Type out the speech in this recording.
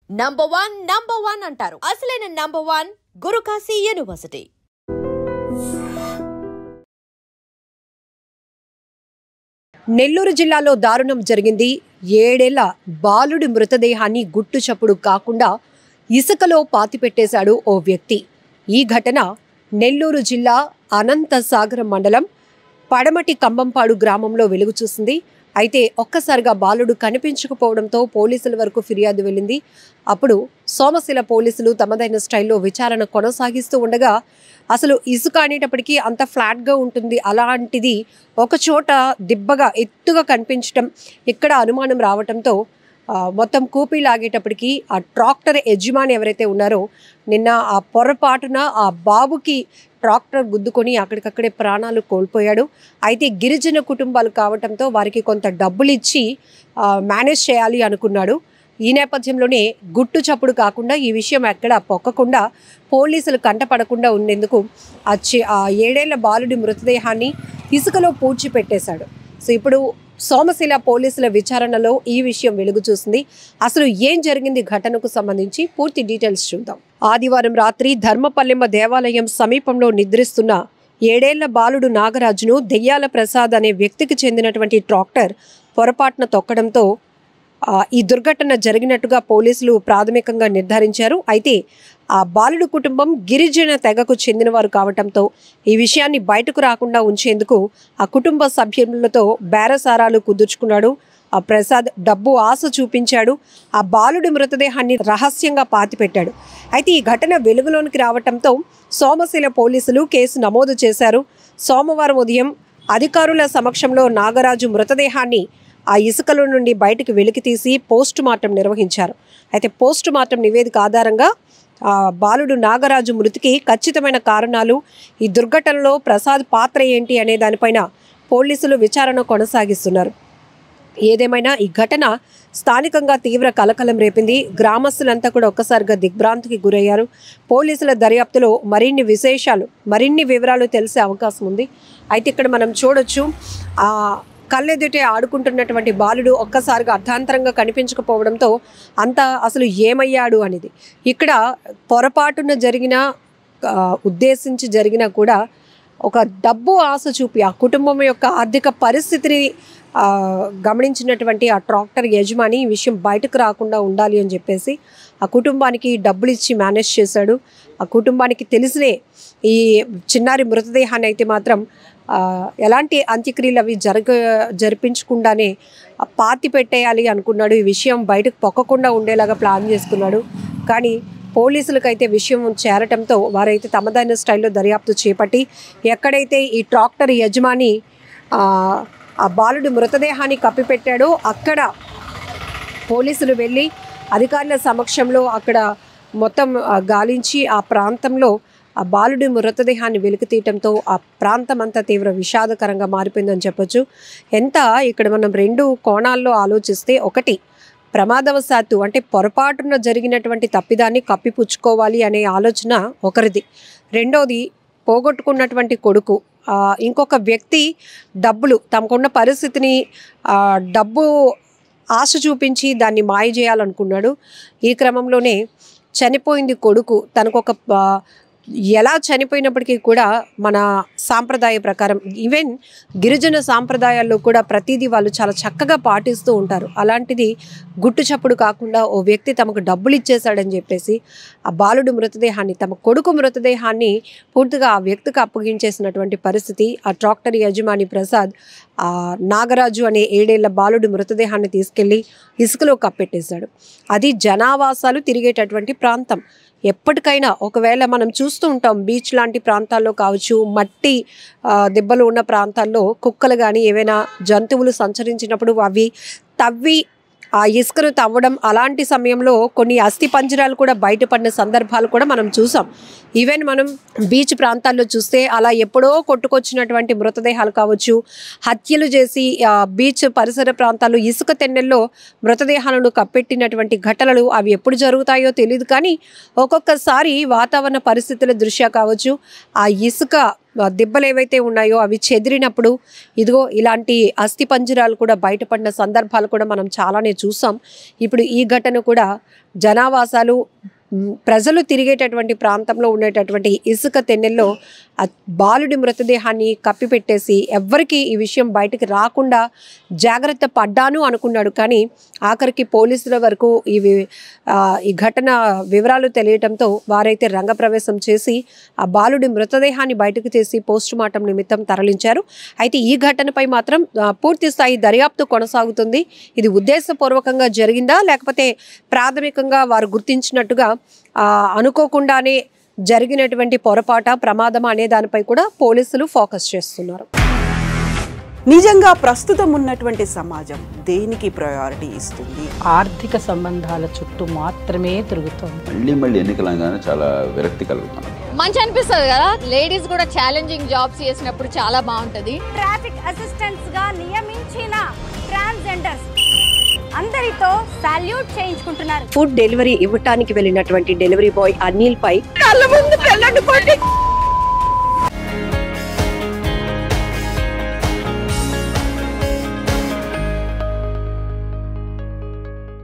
Number one అంటారు. అసలైన number one Gurukashi university. Nellore జిల్లాలో దారుణం జరిగింది. 7 ఏళ్ల బాలుడి మృతదేహాన్ని గుట్టు చప్పుడు కాకుండా ఇసుకలో పాతిపెట్టేశాడు ఓ వ్యక్తి. ఈ ఘటన నెల్లూరు జిల్లా అనంతసాగరం మండలం పడమటి కంబంపాడు గ్రామంలో వెలుగు చూసింది. అయితే ఒక్కసారిగా బాలుడు కనిపించకపోవడంతో పోలీసుల వరకు ఫిర్యాదు వెళ్ళింది. అప్పుడు సోమశిల పోలీసులు తమదైన స్టైల్లో విచారణ కొనసాగిస్తూ ఉండగా అసలు ఇసుక అనేటప్పటికీ అంత ఫ్లాట్గా ఉంటుంది, అలాంటిది ఒక చోట దిబ్బగా ఎత్తుగా కనిపించడం, ఇక్కడ అనుమానం రావడంతో మొత్తం కూపీ లాగేటప్పటికి ఆ ట్రాక్టర్ యజమాని ఎవరైతే ఉన్నారో నిన్న ఆ పొరపాటున ఆ బాబుకి ట్రాక్టర్ గుద్దుకొని అక్కడికక్కడే ప్రాణాలు కోల్పోయాడు. అయితే గిరిజన కుటుంబాలు కావటంతో వారికి కొంత డబ్బులు ఇచ్చి మేనేజ్ చేయాలి అనుకున్నాడు. ఈ నేపథ్యంలోనే గుట్టు చప్పుడు కాకుండా ఈ విషయం ఎక్కడ పొక్కకుండా పోలీసులు కంటపడకుండా ఉండేందుకు ఆ 7 ఏళ్ల బాలుడి మృతదేహాన్ని ఇసుకలో పూడ్చిపెట్టేశాడు. సో ఇప్పుడు సోమశిల పోలీసుల విచారణలో ఈ విషయం వెలుగు చూసింది. అసలు ఏం జరిగింది ఘటనకు సంబంధించి పూర్తి డీటెయిల్స్ చూద్దాం. ఆదివారం రాత్రి ధర్మపల్లెమ్మ దేవాలయం సమీపంలో నిద్రిస్తున్న 7 ఏళ్ల బాలుడు నాగరాజును దెయ్యాల ప్రసాద్ అనే వ్యక్తికి చెందినటువంటి ట్రాక్టర్ పొరపాటున తొక్కడంతో ఈ దుర్ఘటన జరిగినట్టుగా పోలీసులు ప్రాథమికంగా నిర్ధారించారు. అయితే ఆ బాలుడు కుటుంబం గిరిజన తెగకు చెందినవారు కావటంతో ఈ విషయాన్ని బయటకు రాకుండా ఉంచేందుకు ఆ కుటుంబ సభ్యులతో బేరసారాలు కుదుర్చుకున్నాడు. ఆ ప్రసాద్ డబ్బు ఆశ చూపించాడు. ఆ బాలుడి మృతదేహాన్ని రహస్యంగా పాతిపెట్టాడు. అయితే ఈ ఘటన వెలుగులోనికి రావటంతో సోమశిల పోలీసులు కేసు నమోదు చేశారు. సోమవారం ఉదయం అధికారుల సమక్షంలో నాగరాజు మృతదేహాన్ని ఆ ఇసుకలో నుండి బయటికి వెలికితీసి పోస్ట్ మార్టం నిర్వహించారు. అయితే పోస్ట్ మార్టం నివేదిక ఆధారంగా బాలుడు నాగరాజు మృతికి ఖచ్చితమైన కారణాలు, ఈ దుర్ఘటనలో ప్రసాద్ పాత్ర ఏంటి అనే దానిపైన పోలీసులు విచారణ కొనసాగిస్తున్నారు. ఏదేమైనా ఈ ఘటన స్థానికంగా తీవ్ర కలకలం రేపింది. గ్రామస్తులంతా కూడా ఒక్కసారిగా దిగ్భ్రాంతికి గురయ్యారు. పోలీసుల దర్యాప్తులో మరిన్ని వివరాలు తెలిసే అవకాశం ఉంది. అయితే ఇక్కడ మనం చూడొచ్చు, కళ్ళెదుటే ఆడుకుంటున్నటువంటి బాలుడు ఒక్కసారిగా అర్థాంతరంగా కనిపించకపోవడంతో అసలు ఏమయ్యాడు అనేది ఇక్కడ పొరపాటున ఉద్దేశించి జరిగినా కూడా ఒక డబ్బు ఆశ చూపి ఆ కుటుంబం యొక్క ఆర్థిక పరిస్థితిని గమనించినటువంటి ఆ ట్రాక్టర్ యజమాని ఈ విషయం బయటకు రాకుండా ఉండాలి అని చెప్పేసి ఆ కుటుంబానికి డబ్బులు ఇచ్చి మేనేజ్ చేశాడు. ఆ కుటుంబానికి తెలిసినే ఈ చిన్నారి మృతదేహాన్ని అయితే మాత్రం ఎలాంటి అంత్యక్రియలు అవి జరిపించకుండానే పాతి పెట్టేయాలి అనుకున్నాడు. ఈ విషయం బయటకు పొక్కకుండా ఉండేలాగా ప్లాన్ చేసుకున్నాడు. కానీ పోలీసులకైతే విషయం చేరటంతో వారైతే తమదైన స్టైల్లో దర్యాప్తు చేపట్టి ఎక్కడైతే ఈ ట్రాక్టర్ యజమాని ఆ బాలుడి మృతదేహాన్ని కప్పిపెట్టాడో అక్కడ పోలీసులు వెళ్ళి అధికారుల సమక్షంలో అక్కడ మొత్తం గాలించి ఆ ప్రాంతంలో ఆ బాలుడి మృతదేహాన్ని వెలికితీయటంతో ఆ ప్రాంతం అంతా తీవ్ర విషాదకరంగా మారిపోయిందని చెప్పొచ్చు. ఇక్కడ మనం 2 కోణాల్లో ఆలోచిస్తే, ఒకటి ప్రమాదవశాత్తు అంటే పొరపాటున జరిగినటువంటి తప్పిదాన్ని కప్పిపుచ్చుకోవాలి అనే ఆలోచన ఒకరిది. రెండోది పోగొట్టుకున్నటువంటి కొడుకు, ఇంకొక వ్యక్తి డబ్బులు తమకున్న పరిస్థితిని డబ్బు ఆశ చూపించి దాన్ని మాయ చేయాలనుకున్నాడు. ఈ క్రమంలోనే చనిపోయింది కొడుకు. తనకొక ఎలా చనిపోయినప్పటికీ కూడా మన సాంప్రదాయ ప్రకారం, ఈవెన్ గిరిజన సాంప్రదాయాల్లో కూడా ప్రతిదీ వాళ్ళు చాలా చక్కగా పాటిస్తూ ఉంటారు. అలాంటిది గుట్టు చప్పుడు కాకుండా ఓ వ్యక్తి తమకు డబ్బులు ఇచ్చేశాడని చెప్పేసి ఆ బాలుడు మృతదేహాన్ని, తమ కొడుకు మృతదేహాన్ని పూర్తిగా ఆ వ్యక్తికి అప్పగించేసినటువంటి పరిస్థితి. ఆ ట్రాక్టర్ యజమాని ప్రసాద్ నాగరాజు అనే 7 ఏళ్ల బాలుడి మృతదేహాన్ని తీసుకెళ్లి ఇసుకలో కప్పెట్టేశాడు. అది జనావాసాలు తిరిగేటటువంటి ప్రాంతం. ఎప్పటికైనా ఒకవేళ మనం చూస్తూ ఉంటాం, బీచ్ లాంటి ప్రాంతాల్లో కావచ్చు, మట్టి దెబ్బలు ఉన్న ప్రాంతాల్లో కుక్కలు కానీ ఏవైనా జంతువులు సంచరించినప్పుడు అవి తవ్వి ఆ ఇసుకను తవ్వడం, అలాంటి సమయంలో కొన్ని అస్థి పంజరాలు కూడా బయటపడిన సందర్భాలు కూడా మనం చూసాం. ఈవెన్ మనం బీచ్ ప్రాంతాల్లో చూస్తే అలా ఎప్పుడో కొట్టుకొచ్చినటువంటి మృతదేహాలు కావచ్చు, హత్యలు చేసి బీచ్ పరిసర ప్రాంతాల్లో ఇసుక తెన్నెల్లో మృతదేహాలను కప్పెట్టినటువంటి ఘటనలు అవి ఎప్పుడు జరుగుతాయో తెలియదు. కానీ ఒక్కొక్కసారి వాతావరణ పరిస్థితుల దృష్ట్యా కావచ్చు, ఆ ఇసుక దిబ్బలు ఏవైతే ఉన్నాయో అవి చెదిరినప్పుడు ఇదిగో ఇలాంటి అస్థిపంజరాలు కూడా బయటపడిన సందర్భాలు కూడా మనం చాలానే చూసాం. ఇప్పుడు ఈ ఘటన కూడా జనావాసాలు ప్రజలు తిరిగేటటువంటి ప్రాంతంలో ఉండేటటువంటి ఇసుక తెన్నెల్లో బాలుడి మృతదేహాన్ని కప్పిపెట్టేసి ఎవ్వరికి ఈ విషయం బయటకు రాకుండా జాగ్రత్త పడ్డాను అనుకున్నాడు. కానీ ఆఖరికి పోలీసుల వరకు ఈ ఘటన వివరాలు తెలియటంతో వారైతే రంగప్రవేశం చేసి ఆ బాలుడి మృతదేహాన్ని బయటకు తీసి పోస్ట్ మార్టం నిమిత్తం తరలించారు. అయితే ఈ ఘటనపై మాత్రం పూర్తి స్థాయి దర్యాప్తు కొనసాగుతుంది. ఇది ఉద్దేశపూర్వకంగా జరిగిందా లేకపోతే ప్రాథమికంగా వారు గుర్తించినట్టుగా అనుకోకుండానే జరిగినటువంటి పొరపాట ప్రమాదమా అనే దానిపై కూడా పోలీసులు ఫోకస్ చేస్తున్నారు. నిజంగా ప్రస్తుతం ఉన్నటువంటి సమాజం దేనికి ప్రయారిటీ ఇస్తుంది? ఆర్థిక సంబంధాల చుట్టూ మాత్రమే తిరుగుతుంది. మళ్ళీ ఎన్నికలంగానే చాలా విరక్తి కలుగుతుంది. మంచి అనిపిస్తుంది కదా, లేడీస్ కూడా ఛాలెంజింగ్ జాబ్స్ చేసినప్పుడు చాలా బాగుంటది. ట్రాఫిక్ అసిస్టెంట్స్ గా నియమించిన ట్రాన్స్జెండర్స్ అందరితో సాల్యూట్ చేయించుకుంటున్నారు. ఫుడ్ డెలివరీ ఇవ్వటానికి వెళ్ళినటువంటి డెలివరీ బాయ్ అనిల్ పై కళ్ళ ముందు